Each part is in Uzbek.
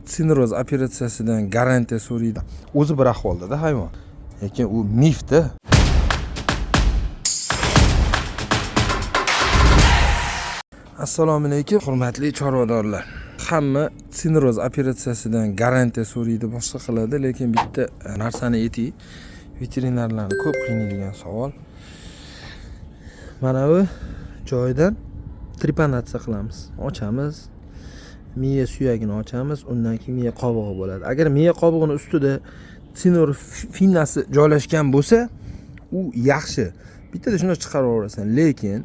sineroz operatsiyasidan garantiya so'raydi. O'zi bir ahvolda hayvon. Lekin u mifda. Assalomu alaykum, hurmatli chorvadorlar. Hamma sineroz operatsiyasidan garantiya so'raydi, boshqa qiladi, lekin bitta narsani ayting. Veterinarlarni ko'p qiynaydigan savol. Mana bu joyidan trepanatsiya qilamiz. Ochamiz. Miya suyagini ochamiz, undan keyin miya qobig'i bo'ladi. Agar miya qobig'ining ustida sineroz finnasi joylashgan bo'lsa, u yaxshi. Bittada shuni chiqarib yuborasan, lekin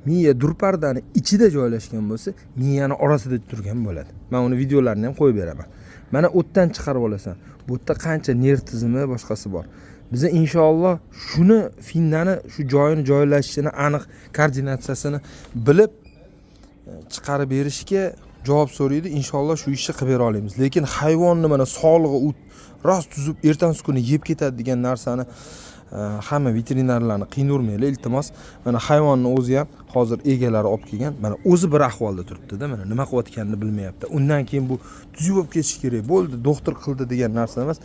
miya durpardani ichida joylashgan bo'lsa, miyani orasida turgan bo'ladi. Men uni videolarini ham qo'yib beraman. Mana o'tdan chiqarib olasan. Bu yerda qancha nerv tizimi boshqasi bor. Biz inshaalloh shuni finnani shu joyini joylashishini aniq koordinatsiyasini bilib chiqarib berishga javob so'raydi. Inshaalloh shu ishni qilib bera olamiz. Lekin hayvonni mana sog'lig'i u rost tuzib ertangi kuni yeb ketadi degan narsani hamma veterinarlarni qiynurmaylar, iltimos. Mana hayvonning o'zi ham hozir egalari olib kelgan. Mana o'zi bir ahvolda turibdi-da, mana nima qilayotganini bilmayapti. Undan keyin bu tuzib olib ketish kerak. Bo'ldi, doktor qildi degan narsa emas.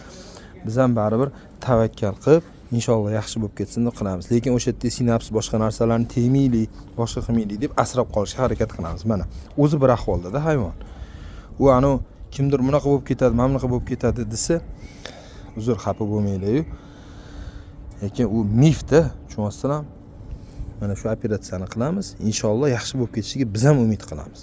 Biz ham baribir tavakkal qilib, inshaalloh yaxshi bo'lib ketsin deb qilamiz. Lekin o'sha yerda sinaps boshqa narsalarni tegmaylik, boshqa qilmaylik deb asrab qolishga harakat qilamiz. Mana o'zi bir ahvolda hayvon. U kimdir bunaqa bo'lib ketadi, mana bunaqa bo'lib ketadi desa, uzr, xafa bo'lmaylar-yu. Lekin u mifda, tushunyapsizlar? Mana shu operatsiyani qilamiz. Inshaalloh yaxshi bo'lib ketishiga biz ham umid qilamiz.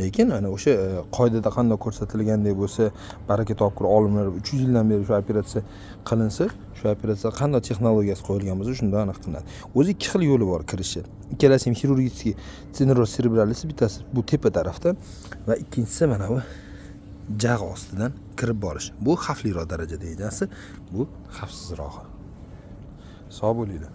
Lekin ana o'sha qoidada qanday ko'rsatilgandek bo'lsa, baraka topkur olimlar 300 yildan beri shu operatsiya qilinsa, shu operatsiya qanday texnologiyasi qo'yilgan bo'lsa, shunda aniq qilinadi. O'zi ikki xil yo'li bor kirishi. Ikkalasi ham xirurgический sineroz cerebralis, bittasi bu tepa tarafdan va ikkinchisi mana bu jag' ostidan kirib borish. Bu xavfliroq darajada egasi, bu xavfsizrog'i. Sog' bo'linglar.